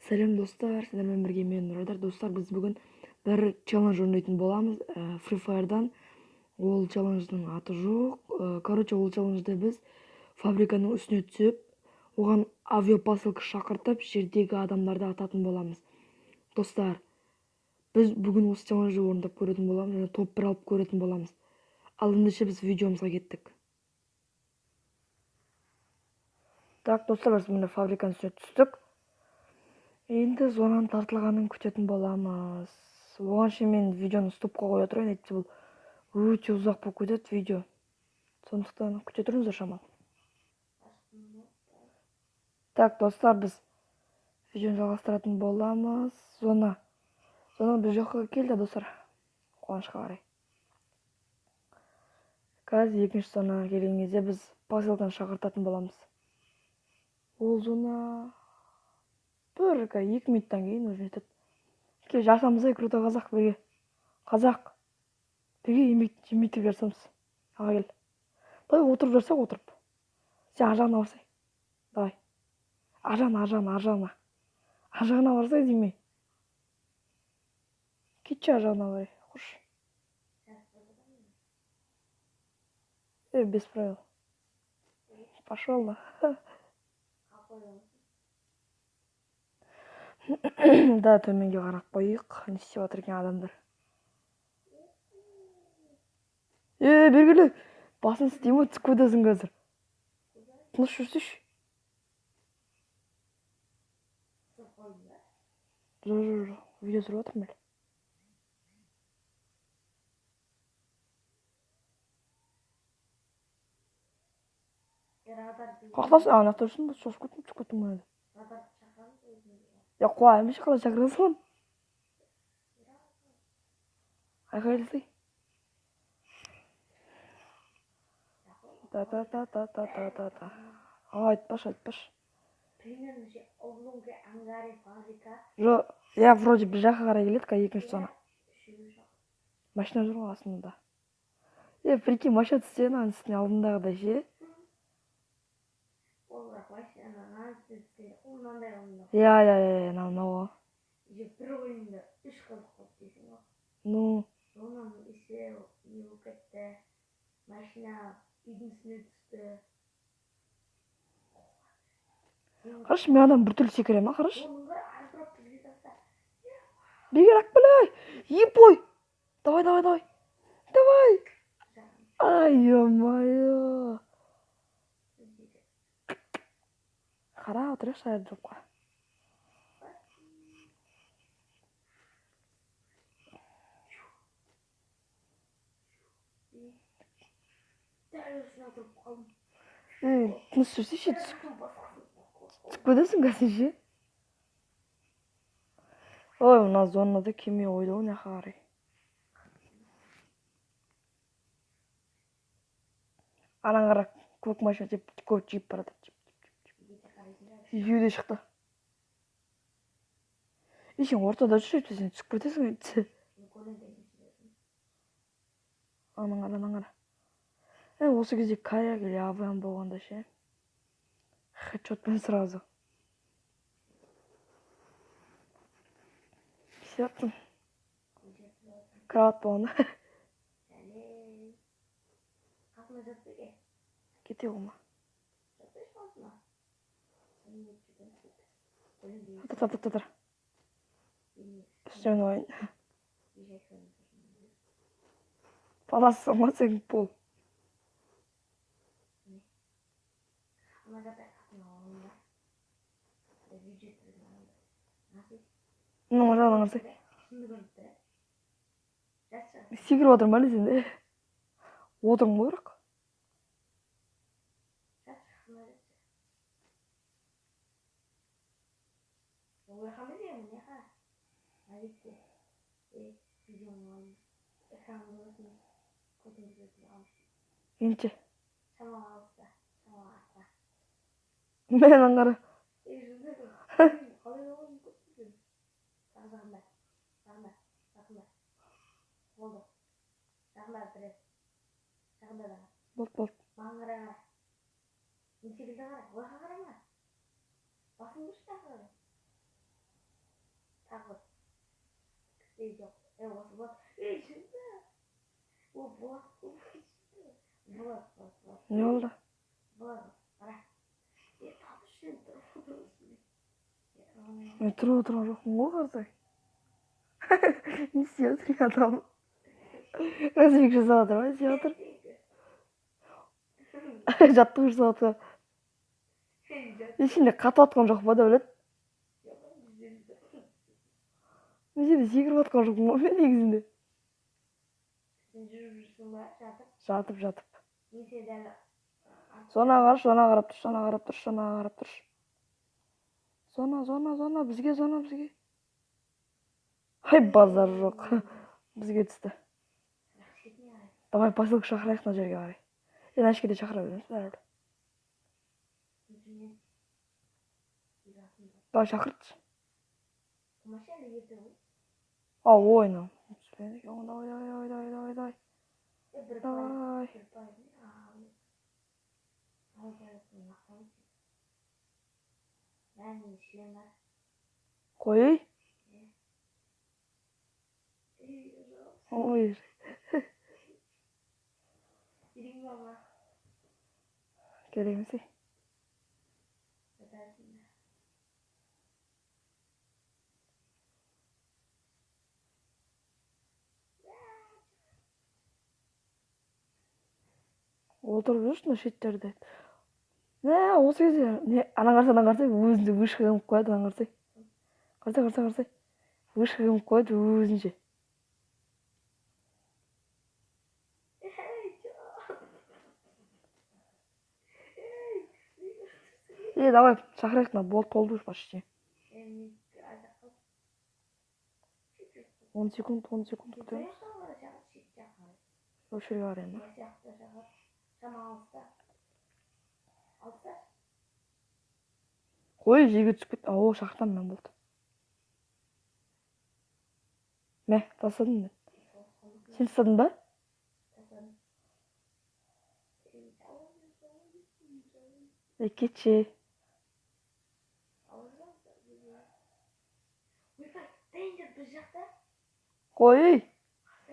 Сәлем достар, сіздермен бірге мен Нұрайдар. Достар, біз бүгін бір челлендж ойнайтын боламыз Free Fire'дан. Ол челлендждің аты жоқ. Короче, ол челленджде біз фабриканың үстіне түсіп, оған авиапосылка шақыртып, жердегі адамдарды ататын боламыз. Достар, біз бүгін осы челленджді орындап көретін боламыз, және топ 1 алып көретін боламыз. Ал ендеше біз видеомызға кеттік. Так, достар, біз міне фабриканың үстіне түстік. Енді зонаны тартылғанын күтетін боламыз. Оған шейін мен видеоны стопқа қоя тұрайын, әйтпесе бұл өте ұзақ болып кетеді видео. Сондықтан күте тұрыңыздар шамалы. Так, достар, біз видеоны жалғастыратын боламыз. Зона біз жаққа келді, достар. Қуанышқа қарай. Қазір екінші зонаға келген кезде біз посылканы шақыртатын боламыз. Ол зона 2 минуттан кейін уже жетеді. Кел, жасамыз ай, крутой қазақ бірге. Қазақ. Бірге емейтіп жасамыз. Аға кел. Давай отырып жарсақ, отырып. Сен ажағына барсай. Давай. Ажағына. Ажағына барсай деймей. Кетші ажағына барай. Қош. Без правил. Пошел на. Да, төменге қарап қойық. Не істеп жатыр екен адамдар. Бергілі. Басын істейме, түсіп кетесің қазір. Тыныш жүрсейші. Жоқ. Видео түсіріп жатырмын әлі. Қақтасың? Ана тұрсын ба? Шошып кеттім, түсіп кеттім әлі. Қуа, әмеші қалай шақырасың? Айқайлысай. Та. Айтпаш. Примерно же оглонге ангаре фабрика. Жоқ, я вроде бір жаққа қарай келеді, екінші зона. Машина жүр ғой астында. Прикинь, машина түскен аның үстіне алдындағыдай ше. Олар машинаның үстіне онандай онда. Мынау. Же бір ойында 3 қызық болып дейсің ғой. Ну. Зонаның іші не болып кетті. Машина үйдің үстіне түсті. Қарашы, мен адам бір түрлі секірем, қарашы. Оныңға арбырап бізге тастар. Бегер ақбілай! Епой! Давай! Ай, ё-моё! Қара, отырайықшы айырдропқа. Дәл осына тұрып қалдым. Тыныш жүрсейші, түсіп кетесің қазір ше. Ой, мына зонада кеме ойды ғой, мына қарай. Анаң қара, көк машина көк жиіп барады. Үйде шықты. Сен ортада жүрші, сен түсіп кетесің өйтсе. Анаң қара. Осы кезде кая келе аван болғанда ше. Хедшотпен сразу. Сеттім. Кроват болғанда. Қасына жатты ке? Кете қолма. Жатты қасына? Тұр. Үстен ойын. Паласы сама сен пол. Жағынан қарсай. Секіріп отырмын әлі сенде. Отырмын ғой бірақ. Енче. Мен аңғара. Болды. Маған қара. Мен секілді қара. Ояққа қарама. Басын дұрыс та қара. Вот. Шында. Вот. Вот. Не oldu? Вот. Қара. Табыс үшін тұрып Мен тұрып отырған жоқпын ғой қазір. Не істеп отырған адам? Разве жасап отыр ма? Істеп отыр. Жаттығу жасап отыр. Ешкімде қатып отқан жоқ па Дәулет? Мен жерде секіріп отқан жоқпын ғой мен негізінде. Сен жүріп жүрсің ба? Жатып. Мен сені дәл Зона қарап тұршы. Зона, бізге. Ай, базар жоқ. Бізге түсті. Давай поселок шақырайық мына жерге қарай. Әшке де шақыра береміз бәрібір. Давай шақыртшы. Машина ертең ғой. Ойна. Давай. Қой. Ой. Керек емес. Отырып жүрші мына шеттерде. Осы кезде ана қарсай өзінде вышка кіміп қояды ана қарсай. Қарсай. Вышка кіміп қояды өзінше. Давай шақырайық мына болды уж почти. 10 секунд күтеміз. Осы жерге қараймын. Қой, жерге түсіп кетті. Шақыртам мен болды. Мә, тастадым мен. Сен тастадың ба? Кетші. Қой.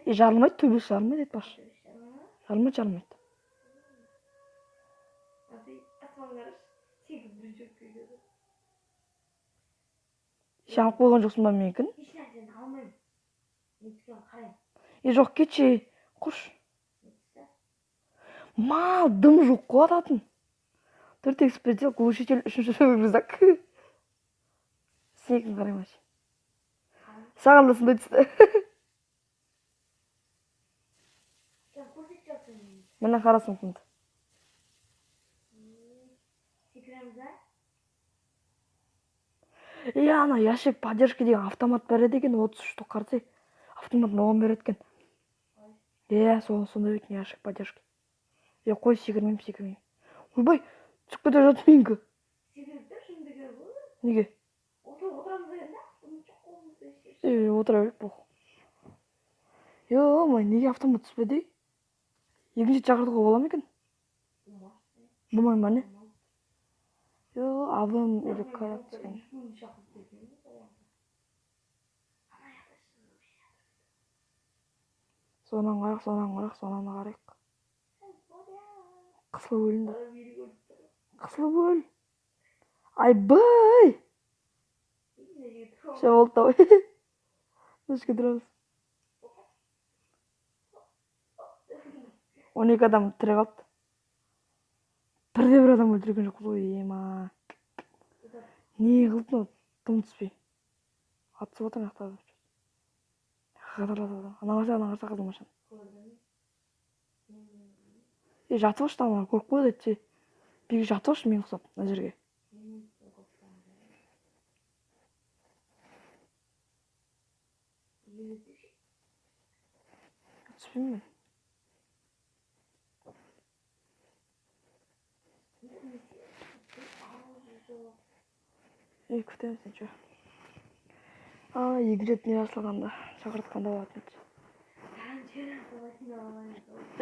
Жарылмайды, төбесі жарылмайды айтпақшы. Жарылмайды. Шаңып қойған жоқсың ба менікін? Еш нәрсені алмаймын. Мен түскенін қараймын. Жоқ, кетші. Қош. Мал, дым жоқ қуататын. 4 экспедиция, глушитель, 3-ші рюкзак. Сенікін қараймашы. Саған да сондай түсті. Мені қарасың күнді. Ана ящик поддержки деген автомат береді екен, 30 штук қарсай. Автомат оған береді екен. Сондай екен ящик поддержки. Қой, секірмеймін. Ойбай, түсіп кете жатыр менікі. Секіріп тұр, шындығы болды. Неге? Отырамыз дегенде, отыра берейік бұл. Неге автомат түспеді? Екінші шақыртуға бола ма екен? Болмай ма не? Абым или қарап түскен. Сонан қарайық. Қысылып өлінді. Айбай! Болды давай. Нөшке тұрамыз. 12 адам тірі қалды. Бір адам өлтірген жоқ қой, ема. Не қылды мынау, тым түспей. Атысып отыр мақтап. Ана қарса қызыл машина. Жатып алшы там, көріп қойды етші. Бегі жатып алшы мен құсап, мына жерге. Түспеймін мен. Күтеміз нече. Екінші рет не жасалғанда, шақыртқанда болатын.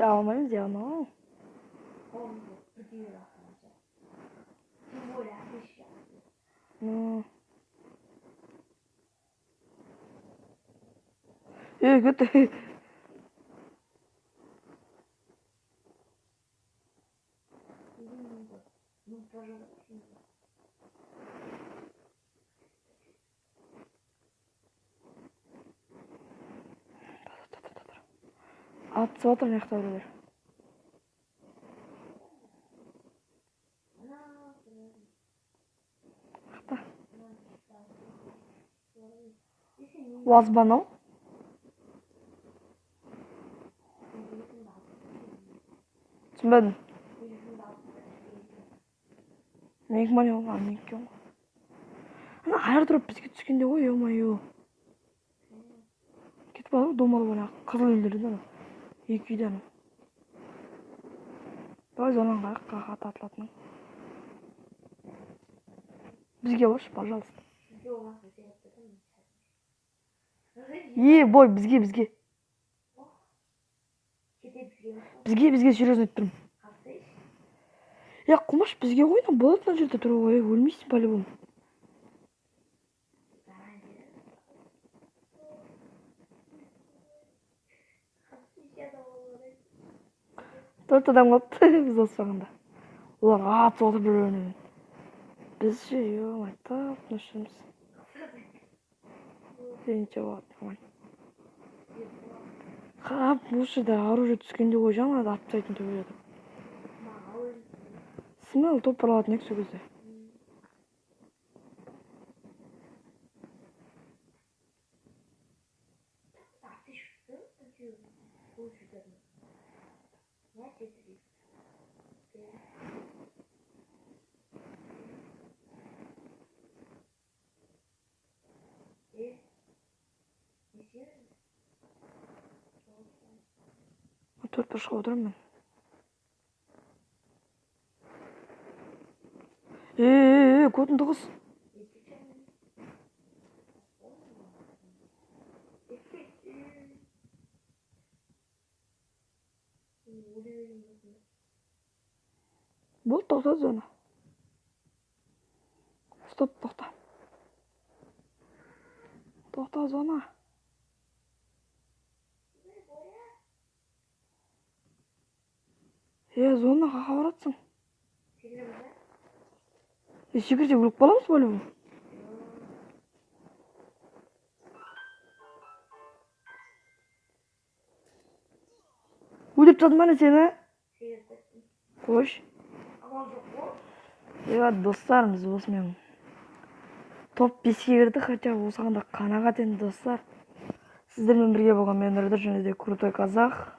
Алмаймыз, алмау. Кет. Ну, пожалуйста. Атысып атыр мына жақта біреулер. Жақта. Уазба анау? Түсінбедім. Менікі ма не ол? Менікі ол. Ана аэродроп бізге түскенде ғой, ё-моё. Кетіп бара домалы бар, қызыл үйлерден ана. Екі үйде ана. Давай зонан қаяққа атылатының. Бізге баршы, пожалуйста. Бой, бізге. Бізге серьезно айтып тұрмын. Құмаш, бізге ойна, болады мына жерде тұруға, өлмейсің по-любому. Төрт адам қалыпты біз оспағанда. Олар атып отыр бір-бірінен. Біз ше, ё-моё, тап нұшымыз. Ничего, нормально. Қап, осы жерде оружие түскенде ғой, жаңа да атпайтын төбеледі. Смел топырлатын ек сол кезде. Төрт бір шығып отырамын мен. Көтін тұғыз. Болды, тоқта зона. Стоп, тоқта. Тоқта зона. Зона қақа баратсың. Секірсе өліп қаламыз по-любому. Өліп жатырмын ана сені. Қош. Достарымыз осымен топ 5-ке кірді, хотя осығанда қанағат енді достар. Сіздермен бірге болған мен Рыдыр және де Крутой Казах.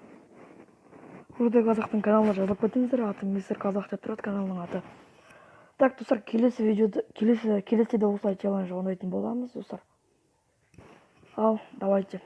Крутой Казахтың каналына жазылып кетіңіздер, аты Мистер Казах деп тұрады каналының аты. Так, достар, келесіде осылай челлендж орындайтын боламыз, достар. Ал, давайте.